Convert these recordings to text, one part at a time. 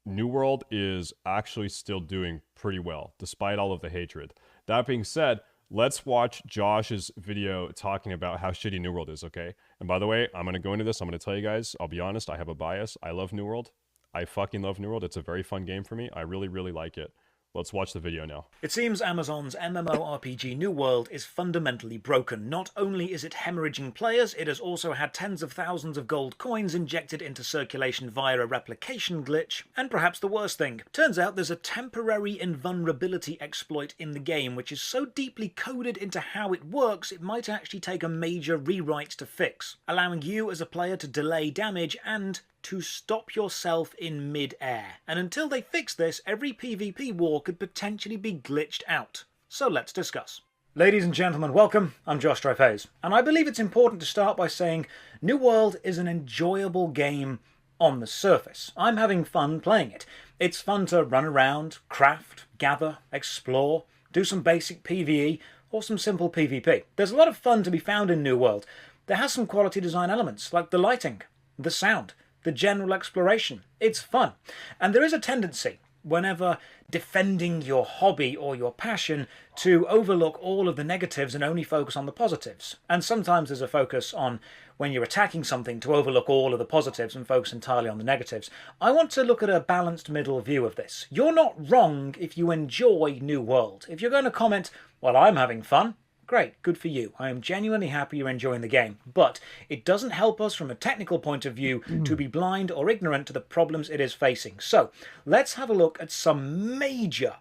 New World is actually still doing pretty well, despite all of the hatred. That being said, let's watch Josh's video talking about how shitty New World is, okay? And by the way, I'm going to go into this. I'm going to tell you guys, I'll be honest, I have a bias. I love New World. I fucking love New World. It's a very fun game for me. I really, really like it. Let's watch the video now. It seems Amazon's MMORPG New World is fundamentally broken. Not only is it hemorrhaging players, it has also had tens of thousands of gold coins injected into circulation via a replication glitch. And perhaps the worst thing, turns out there's a temporary invulnerability exploit in the game which is so deeply coded into how it works it might actually take a major rewrite to fix, allowing you as a player to delay damage and to stop yourself in mid-air. And until they fix this, every PvP war could potentially be glitched out. So let's discuss. Ladies and gentlemen, welcome. I'm Josh Strife, and I believe it's important to start by saying New World is an enjoyable game on the surface. I'm having fun playing it. It's fun to run around, craft, gather, explore, do some basic PvE, or some simple PvP. There's a lot of fun to be found in New World. There has some quality design elements, like the lighting, the sound, the general exploration. It's fun. And there is a tendency, whenever defending your hobby or your passion, to overlook all of the negatives and only focus on the positives. And sometimes there's a focus on, when you're attacking something, to overlook all of the positives and focus entirely on the negatives. I want to look at a balanced middle view of this. You're not wrong if you enjoy New World. If you're going to comment, well, I'm having fun, great, good for you. I am genuinely happy you're enjoying the game. But it doesn't help us from a technical point of view to be blind or ignorant to the problems it is facing. So let's have a look at some major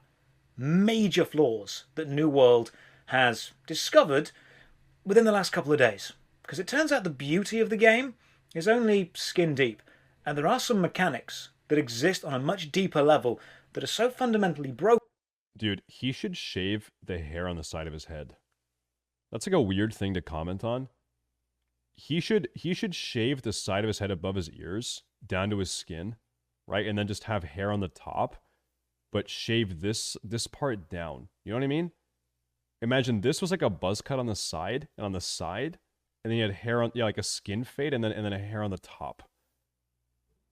flaws that New World has discovered within the last couple of days. Because it turns out the beauty of the game is only skin deep. And there are some mechanics that exist on a much deeper level that are so fundamentally broken. Dude, he should shave the hair on the side of his head. That's like a weird thing to comment on. He should shave the side of his head above his ears down to his skin, right? And then just have hair on the top, but shave this part down. You know what I mean? Imagine this was like a buzz cut on the side, and then you had hair on, yeah, like a skin fade, and then a hair on the top.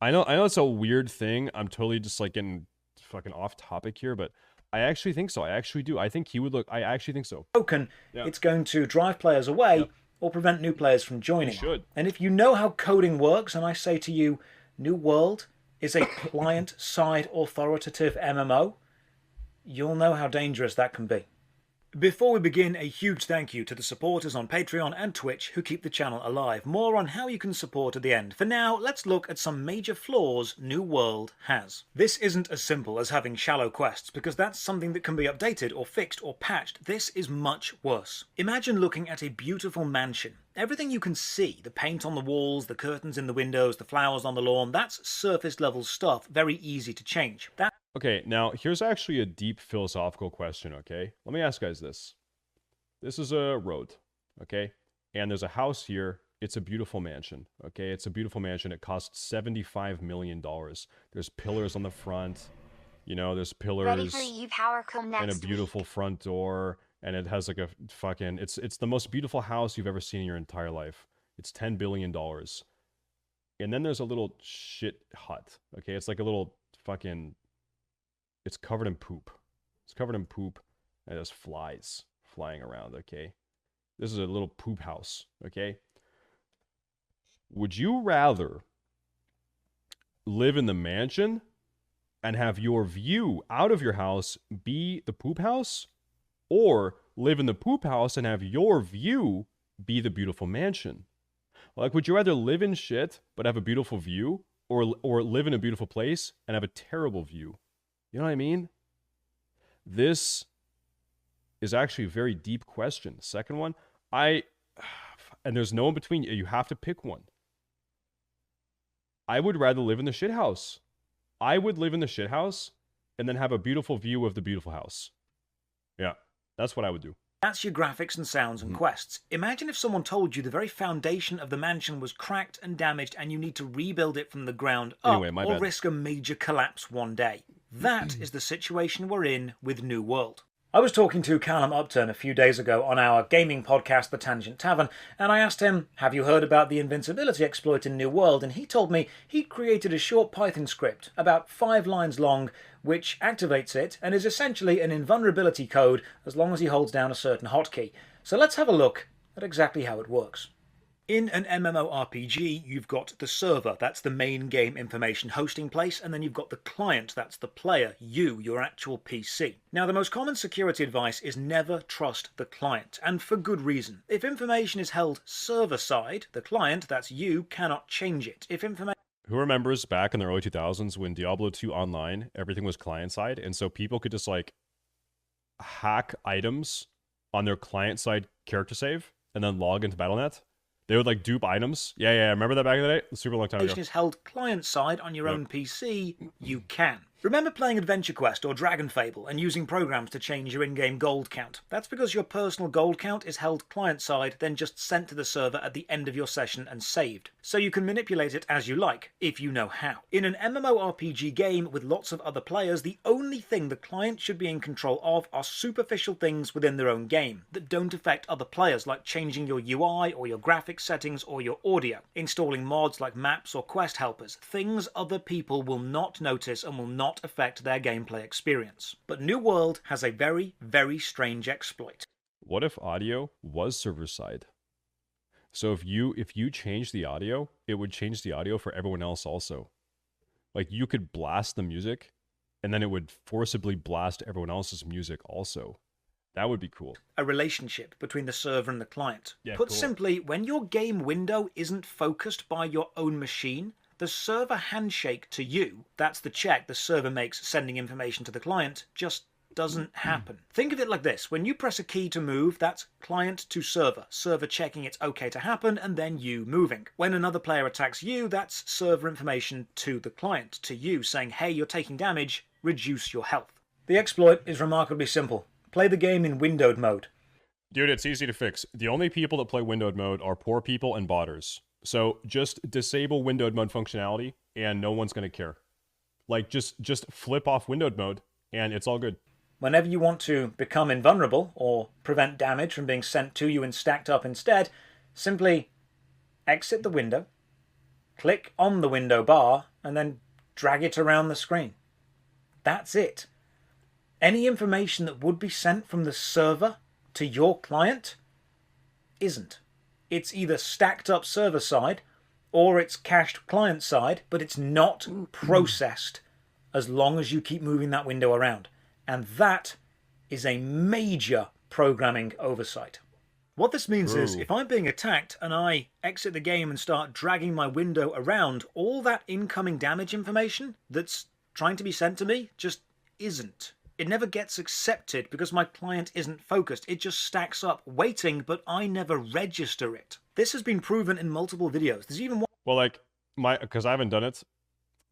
I know it's a weird thing. I'm totally just like getting fucking off topic here, but I actually think so. I actually do. I think he would look... I actually think so. Broken, yeah. It's going to drive players away or prevent new players from joining. It should. And if you know how coding works, and I say to you, New World is a client-side authoritative MMO, you'll know how dangerous that can be. Before we begin, a huge thank you to the supporters on Patreon and Twitch who keep the channel alive. More on how you can support at the end. For now, let's look at some major flaws New World has. This isn't as simple as having shallow quests, because that's something that can be updated or fixed or patched. This is much worse. Imagine looking at a beautiful mansion. Everything you can see, the paint on the walls, the curtains in the windows, the flowers on the lawn, that's surface level stuff, very easy to change. Okay, now here's actually a deep philosophical question, okay? Let me ask you guys this. This is a road, okay? And there's a house here. It's a beautiful mansion, okay? It's a beautiful mansion. It costs $75 million. There's pillars on the front. You know, there's pillars and a beautiful front door. And it has like a fucking... It's the most beautiful house you've ever seen in your entire life. It's $10 billion. And then there's a little shit hut, okay? It's like a little fucking... It's covered in poop. It's covered in poop, and there's flies flying around, okay? This is a little poop house, okay? Would you rather live in the mansion and have your view out of your house be the poop house? Or live in the poop house and have your view be the beautiful mansion? Like, would you rather live in shit but have a beautiful view? Or live in a beautiful place and have a terrible view? You know what I mean? This is actually a very deep question. The second one, and there's no in between. You have to pick one. I would rather live in the shit house. I would live in the shit house and then have a beautiful view of the beautiful house. Yeah, that's what I would do. That's your graphics and sounds and quests. Imagine if someone told you the very foundation of the mansion was cracked and damaged and you need to rebuild it from the ground up Anyway, or risk a major collapse one day. That is the situation we're in with New World. I was talking to Callum Upton a few days ago on our gaming podcast, The Tangent Tavern, and I asked him, have you heard about the invincibility exploit in New World? And he told me he'd created a short Python script, about 5 lines long, which activates it and is essentially an invulnerability code as long as he holds down a certain hotkey. So let's have a look at exactly how it works. In an MMORPG, you've got the server, that's the main game information hosting place, and then you've got the client, that's the player, you, your actual PC. Now, the most common security advice is never trust the client, and for good reason. If information is held server-side, the client, that's you, cannot change it. If information... Who remembers back in the early 2000s when Diablo 2 Online, everything was client-side, and so people could just, like, hack items on their client-side character save, and then log into Battle.net? They would like dupe items. Yeah, I remember that back in the day? A super long time ago. If is held client-side on your own PC, you can. Remember playing Adventure Quest or Dragon Fable and using programs to change your in-game gold count? That's because your personal gold count is held client-side, then just sent to the server at the end of your session and saved. So you can manipulate it as you like, if you know how. In an MMORPG game with lots of other players, the only thing the client should be in control of are superficial things within their own game that don't affect other players, like changing your UI or your graphics settings or your audio, installing mods like maps or quest helpers, things other people will not notice and will not affect their gameplay experience. But New World has a very, very strange exploit. What if audio was server-side? So if you change the audio, it would change the audio for everyone else also. Like, you could blast the music, and then it would forcibly blast everyone else's music also. That would be cool. A relationship between the server and the client. Yeah, Put cool. simply, when your game window isn't focused by your own machine, the server handshake to you, that's the check the server makes sending information to the client, just doesn't happen. Think of it like this. When you press a key to move, that's client to server. Server checking it's okay to happen, and then you moving. When another player attacks you, that's server information to the client, to you, saying, hey, you're taking damage, reduce your health. The exploit is remarkably simple. Play the game in windowed mode. Dude, it's easy to fix. The only people that play windowed mode are poor people and botters. So just disable windowed mode functionality, and no one's going to care. Like, just flip off windowed mode, and it's all good. Whenever you want to become invulnerable, or prevent damage from being sent to you and stacked up instead, simply exit the window, click on the window bar, and then drag it around the screen. That's it. Any information that would be sent from the server to your client isn't. It's either stacked up server side or it's cached client side, but it's not processed as long as you keep moving that window around. And that is a major programming oversight. What this means is, if I'm being attacked and I exit the game and start dragging my window around, all that incoming damage information that's trying to be sent to me just isn't. It never gets accepted because my client isn't focused. It just stacks up, waiting, but I never register it. This has been proven in multiple videos. There's even one... Well, like, because I haven't done it,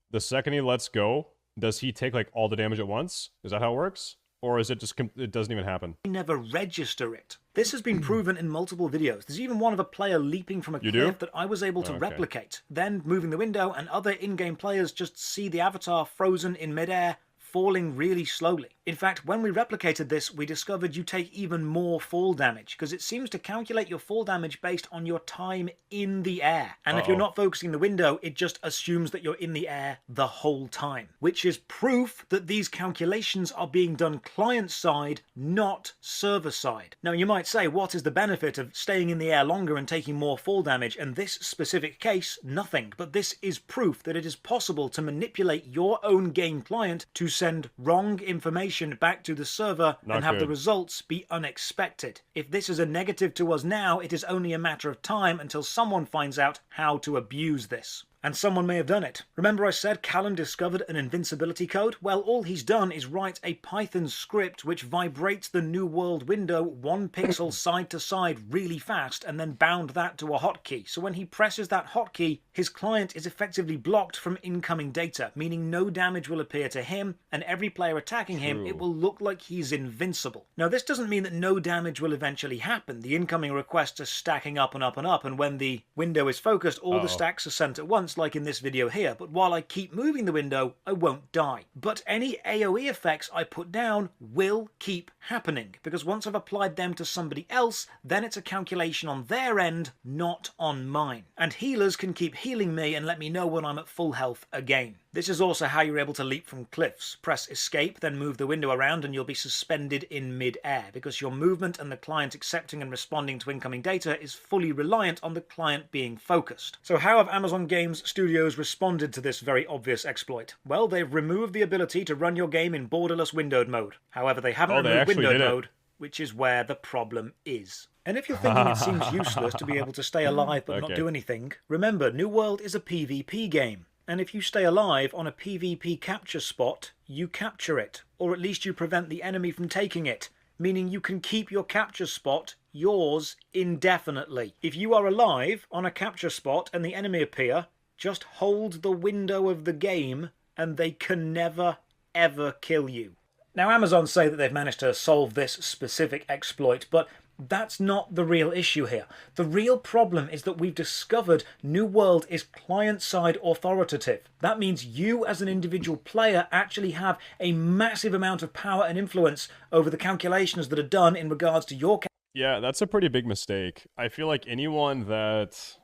the second he lets go, does he take, like, all the damage at once? Is that how it works? Or is it just, it doesn't even happen? I never register it. This has been proven in multiple videos. There's even one of a player leaping from a cliff that I was able to replicate. Then moving the window, and other in-game players just see the avatar frozen in midair, falling really slowly. In fact, when we replicated this, we discovered you take even more fall damage, because it seems to calculate your fall damage based on your time in the air. And if you're not focusing the window, it just assumes that you're in the air the whole time, which is proof that these calculations are being done client-side, not server-side. Now, you might say, what is the benefit of staying in the air longer and taking more fall damage? In this specific case, nothing. But this is proof that it is possible to manipulate your own game client to send wrong information back to the server and have the results be unexpected. If this is a negative to us now, it is only a matter of time until someone finds out how to abuse this. And someone may have done it. Remember I said Callum discovered an invincibility code? Well, all he's done is write a Python script which vibrates the New World window 1 pixel side to side really fast and then bound that to a hotkey. So when he presses that hotkey, his client is effectively blocked from incoming data, meaning no damage will appear to him, and every player attacking him, it will look like he's invincible. Now, this doesn't mean that no damage will eventually happen. The incoming requests are stacking up and up and up, and when the window is focused, all the stacks are sent at once, once like in this video here, but while I keep moving the window, I won't die. But any AoE effects I put down will keep happening, because once I've applied them to somebody else, then it's a calculation on their end, not on mine. And healers can keep healing me and let me know when I'm at full health again. This is also how you're able to leap from cliffs. Press escape, then move the window around and you'll be suspended in mid-air, because your movement and the client accepting and responding to incoming data is fully reliant on the client being focused. So how have Amazon Games Studios responded to this very obvious exploit? Well, they've removed the ability to run your game in borderless windowed mode. However, they haven't removed windowed mode, which is where the problem is. And if you're thinking it seems useless to be able to stay alive but not do anything, remember, New World is a PvP game. And if you stay alive on a PvP capture spot, you capture it, or at least you prevent the enemy from taking it, meaning you can keep your capture spot yours indefinitely. If you are alive on a capture spot and the enemy appear, just hold the window of the game and they can never, ever kill you. Now, Amazon say that they've managed to solve this specific exploit, but that's not the real issue here. The real problem is that we've discovered New World is client-side authoritative. That means you as an individual player actually have a massive amount of power and influence over the calculations that are done in regards to your... Yeah, that's a pretty big mistake. I feel like anyone that...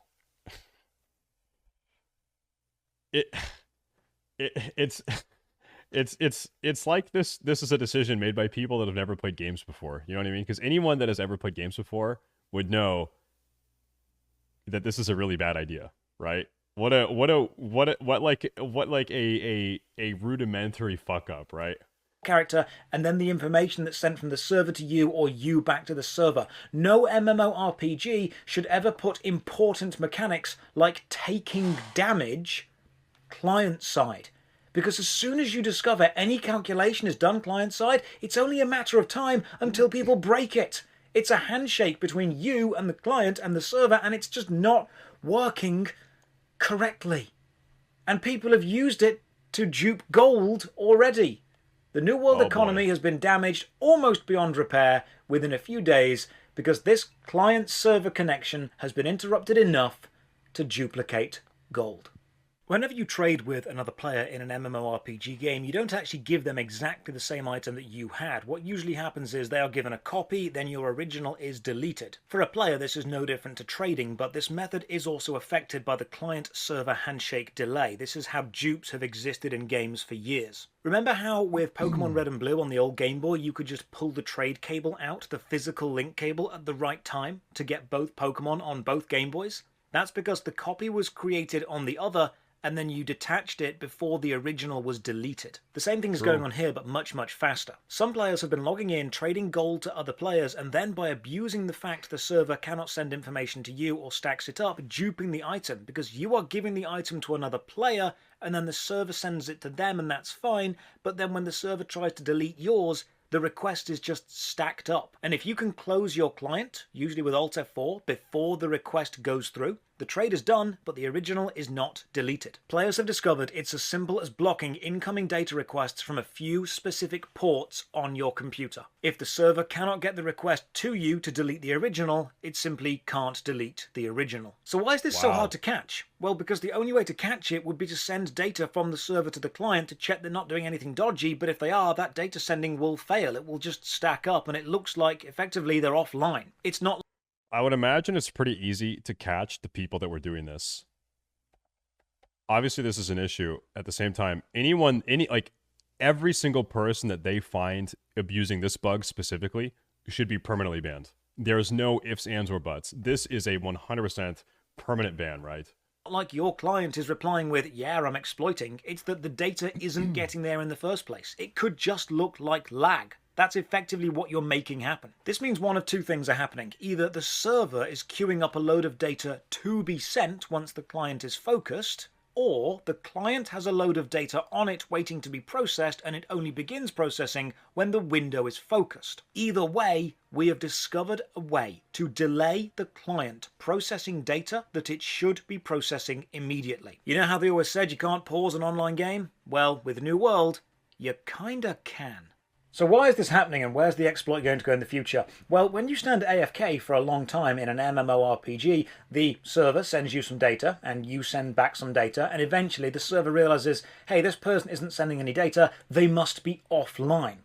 It's like this is a decision made by people that have never played games before. You know what I mean? Because anyone that has ever played games before would know that this is a really bad idea, right? What like a rudimentary fuck up, right? Character, and then the information that's sent from the server to you or you back to the server. No MMORPG should ever put important mechanics like taking damage client side. Because as soon as you discover any calculation is done client-side, it's only a matter of time until people break it. It's a handshake between you and the client and the server, and it's just not working correctly. And people have used it to dupe gold already. The New World economy has been damaged almost beyond repair within a few days because this client-server connection has been interrupted enough to duplicate gold. Whenever you trade with another player in an MMORPG game, you don't actually give them exactly the same item that you had. What usually happens is they are given a copy, then your original is deleted. For a player, this is no different to trading, but this method is also affected by the client-server handshake delay. This is how dupes have existed in games for years. Remember how with Pokemon Red and Blue on the old Game Boy, you could just pull the trade cable out, the physical link cable, at the right time to get both Pokemon on both Game Boys? That's because the copy was created on the other, and then you detached it before the original was deleted. The same thing is going on here, but much, much faster. Some players have been logging in, trading gold to other players, and then by abusing the fact the server cannot send information to you or stacks it up, duping the item, because you are giving the item to another player, and then the server sends it to them, and that's fine, but then when the server tries to delete yours, the request is just stacked up. And if you can close your client, usually with Alt F4, before the request goes through, the trade is done, but the original is not deleted. Players have discovered it's as simple as blocking incoming data requests from a few specific ports on your computer. If the server cannot get the request to you to delete the original, it simply can't delete the original. So why is this so hard to catch? Well, because the only way to catch it would be to send data from the server to the client to check they're not doing anything dodgy, but if they are, that data sending will fail. It will just stack up, and it looks like, effectively, they're offline. It's not... I would imagine it's pretty easy to catch the people that were doing this. Obviously, this is an issue. At the same time, every single person that they find abusing this bug specifically should be permanently banned. There's no ifs, ands, or buts. This is a 100% permanent ban, right? Like your client is replying with, yeah, I'm exploiting. It's that the data isn't getting there in the first place. It could just look like lag. That's effectively what you're making happen. This means one of two things are happening. Either the server is queuing up a load of data to be sent once the client is focused, or the client has a load of data on it waiting to be processed and it only begins processing when the window is focused. Either way, we have discovered a way to delay the client processing data that it should be processing immediately. You know how they always said you can't pause an online game? Well, with New World, you kinda can. So why is this happening and where's the exploit going to go in the future? Well, when you stand AFK for a long time in an MMORPG, the server sends you some data and you send back some data, and eventually the server realizes, hey, this person isn't sending any data, they must be offline.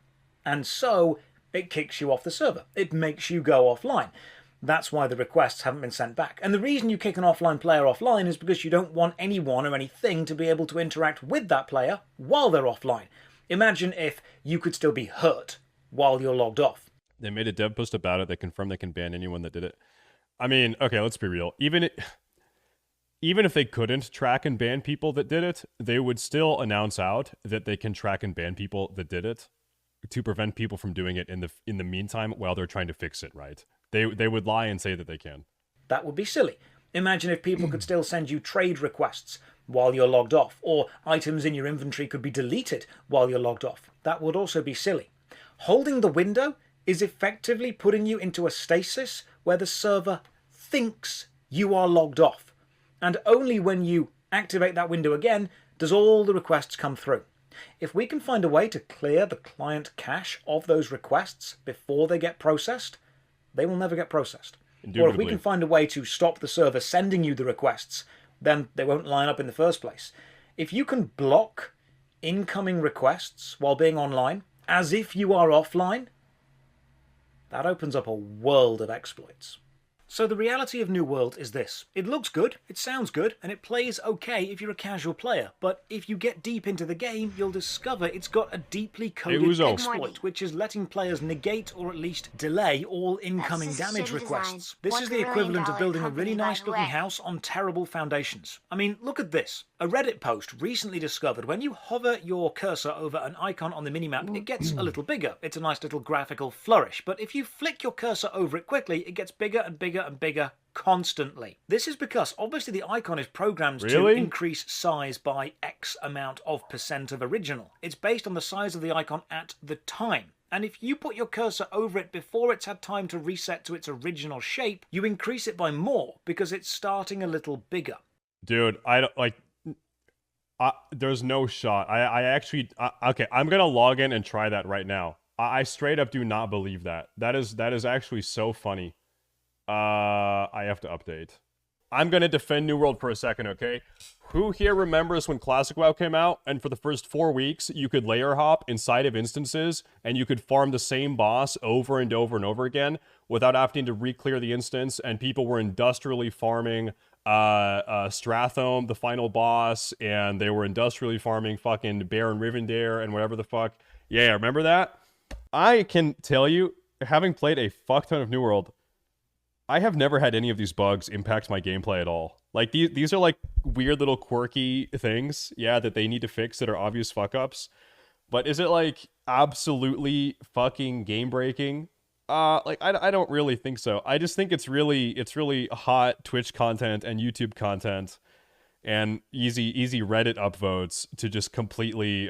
And so it kicks you off the server. It makes you go offline. That's why the requests haven't been sent back. And the reason you kick an offline player offline is because you don't want anyone or anything to be able to interact with that player while they're offline. Imagine if you could still be hurt while you're logged off. They made a dev post about it. They confirmed they can ban anyone that did it. I mean, okay, let's be real. Even if they couldn't track and ban people that did it, they would still announce out that they can track and ban people that did it to prevent people from doing it in the meantime while they're trying to fix it, right? They would lie and say that they can. That would be silly. Imagine if people could still send you trade requests while you're logged off, or items in your inventory could be deleted while you're logged off. That would also be silly. Holding the window is effectively putting you into a stasis where the server thinks you are logged off. And only when you activate that window again does all the requests come through. If we can find a way to clear the client cache of those requests before they get processed, they will never get processed. Or if we can find a way to stop the server sending you the requests, then they won't line up in the first place. If you can block incoming requests while being online, as if you are offline, that opens up a world of exploits. So the reality of New World is this. It looks good, it sounds good, and it plays okay if you're a casual player. But if you get deep into the game, you'll discover it's got a deeply coded exploit, which is letting players negate or at least delay all incoming damage requests. This is the equivalent of building a really nice looking house on terrible foundations. I mean, look at this. A Reddit post recently discovered when you hover your cursor over an icon on the minimap, it gets a little bigger. It's a nice little graphical flourish. But if you flick your cursor over it quickly, it gets bigger and bigger and bigger constantly. This is because obviously the icon is programmed to increase size by X amount of % of original. It's based on the size of the icon at the time. And if you put your cursor over it before it's had time to reset to its original shape, you increase it by more because it's starting a little bigger. Dude, I don't like. There's no shot. I actually okay. I'm gonna log in and try that right now. I straight up do not believe that. That is actually so funny. I have to update. I'm gonna defend New World for a second, okay? Who here remembers when Classic WoW came out, and for the first 4 weeks, you could layer hop inside of instances, and you could farm the same boss over and over and over again without having to re-clear the instance, and people were industrially farming Strathome, the final boss, and they were industrially farming fucking Baron Rivendare and whatever the fuck. Yeah, remember that? I can tell you, having played a fuck ton of New World, I have never had any of these bugs impact my gameplay at all. Like, these are like weird little quirky things, yeah, that they need to fix that are obvious fuck-ups. But is it like absolutely fucking game-breaking? Like, I don't really think so. I just think it's really hot Twitch content and YouTube content and easy Reddit upvotes to just completely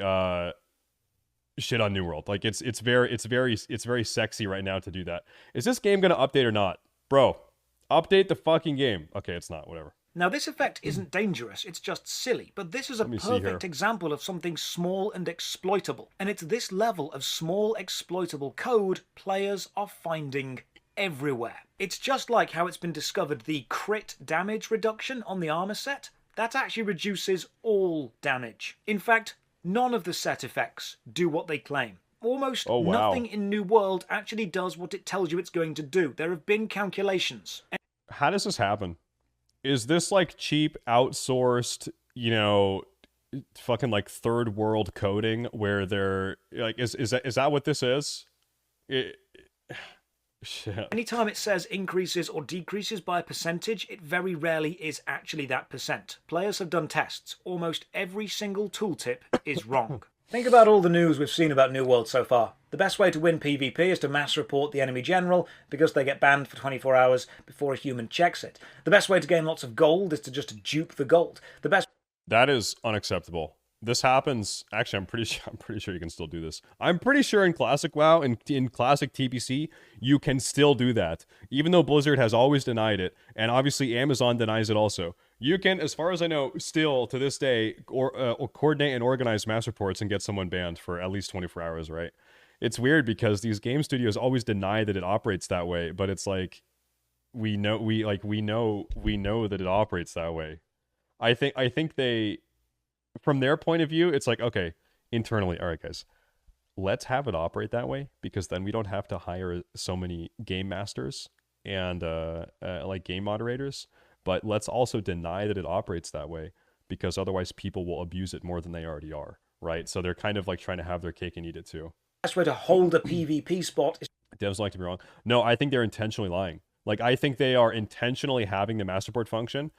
shit on New World. Like, it's very sexy right now to do that. Is this game gonna update or not? Bro, update the fucking game. Okay, it's not, whatever. Now, this effect isn't dangerous, it's just silly, but this is a perfect example of something small and exploitable. And it's this level of small exploitable code players are finding everywhere. It's just like how it's been discovered the crit damage reduction on the armor set. That actually reduces all damage. In fact, none of the set effects do what they claim. Almost nothing in New World actually does what it tells you it's going to do. There have been calculations. How does this happen? Is this like cheap, outsourced, you know, fucking like third world coding where they're like, is that what this is? Shit. Anytime it says increases or decreases by a percentage, it very rarely is actually that percent. Players have done tests. Almost every single tooltip is wrong. Think about all the news we've seen about New World so far. The best way to win PvP is to mass report the enemy general because they get banned for 24 hours before a human checks it. The best way to gain lots of gold is to just dupe the gold. That is unacceptable. This happens. Actually, I'm pretty sure you can still do this. I'm pretty sure in Classic WoW and in Classic TBC, you can still do that. Even though Blizzard has always denied it, and obviously Amazon denies it also. You can, as far as I know, still to this day, or coordinate and organize mass reports and get someone banned for at least 24 hours, right? it's weird because these game studios always deny that it operates that way, but it's like we know that it operates that way. I think they, from their point of view, it's like, okay, internally, all right, guys, let's have it operate that way because then we don't have to hire so many game masters and like game moderators. But let's also deny that it operates that way because otherwise people will abuse it more than they already are, right? So they're kind of like trying to have their cake and eat it too. Best way to hold a PvP spot is Devs like to be wrong. No, I think they're intentionally lying. Like, I think they are intentionally having the master port function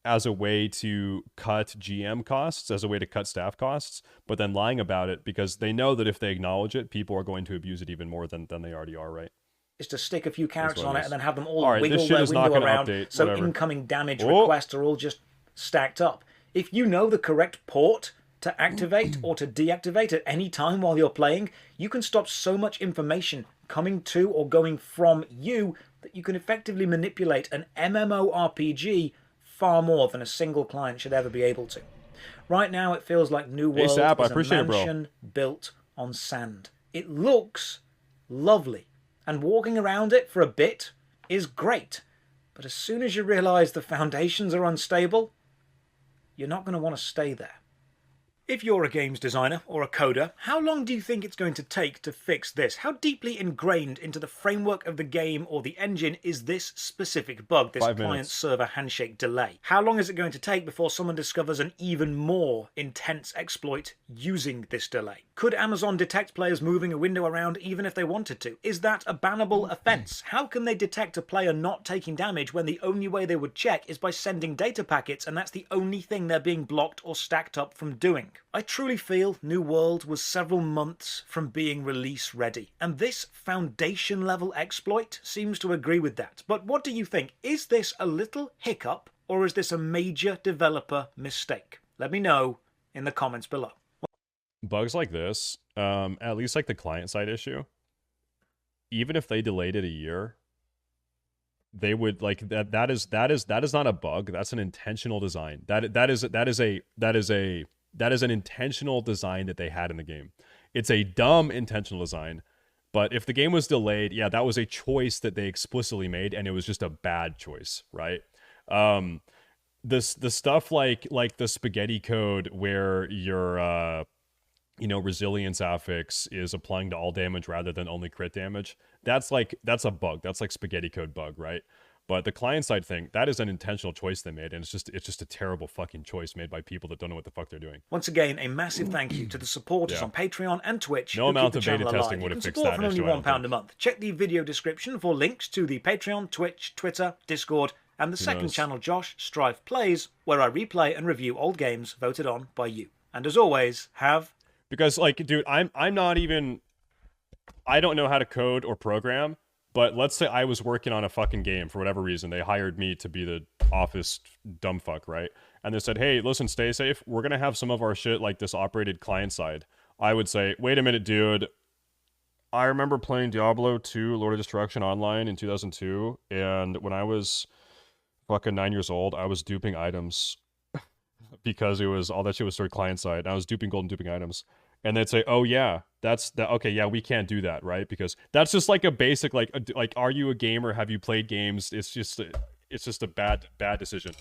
as a way to cut GM costs, as a way to cut staff costs, but then lying about it because they know that if they acknowledge it, people are going to abuse it even more than they already are, right? is to stick a few characters on it it is. and then have them all All right, wiggle this shit their is not window gonna around, update, so whatever. incoming damage Oh. requests are all just stacked up. If you know the correct port to activate or to deactivate at any time while you're playing, you can stop so much information coming to or going from you that you can effectively manipulate an MMORPG far more than a single client should ever be able to. Right now, it feels like New World Sap, I is a appreciate it, bro. mansion built on sand. It looks lovely, and walking around it for a bit is great. But as soon as you realise the foundations are unstable, you're not going to want to stay there. If you're a games designer or a coder, how long do you think it's going to take to fix this? How deeply ingrained into the framework of the game or the engine is this specific bug, this 5 minutes. client-server handshake delay? How long is it going to take before someone discovers an even more intense exploit using this delay? Could Amazon detect players moving a window around even if they wanted to? Is that a bannable offense? How can they detect a player not taking damage when the only way they would check is by sending data packets, and that's the only thing they're being blocked or stacked up from doing? I truly feel New World was several months from being release ready, and this foundation level exploit seems to agree with that. But what do you think? Is this a little hiccup, or is this a major developer mistake? Let me know in the comments below. Bugs like this, at least like the client side issue, even if they delayed it a year, they would like that is not a bug. That's an intentional design. That is an intentional design that they had in the game. It's a dumb intentional design, but if the game was delayed, yeah, that was a choice that they explicitly made, and it was just a bad choice, right? The stuff like the spaghetti code where your resilience affix is applying to all damage rather than only crit damage. That's a bug. That's like spaghetti code bug, right? But the client side thing, that is an intentional choice they made, and it's just a terrible fucking choice made by people that don't know what the fuck they're doing. Once again, a massive thank you to the supporters on Patreon and Twitch. No who amount keep the of beta channel testing alive. would You have can fixed support that for only issue, I don't £1 a think. month. Check the video description for links to the Patreon, Twitch, Twitter, Discord, and the second knows? channel, Josh Strife Plays, where I replay and review old games voted on by you. And as always, have... Because, like, dude, I'm not even... I don't know how to code or program, but let's say I was working on a fucking game for whatever reason. They hired me to be the office dumb fuck, right? And they said, hey, listen, Staysafe, we're going to have some of our shit like this operated client side. I would say, wait a minute, dude. I remember playing Diablo 2 Lord of Destruction online in 2002, and when I was fucking 9 years old, I was duping items because it was all that shit was stored client side. I was duping gold and duping items. And they'd say, "Oh yeah, that's that. Okay, yeah, we can't do that, right? Because that's just like a basic, like, are you a gamer? Have you played games? It's just a bad decision."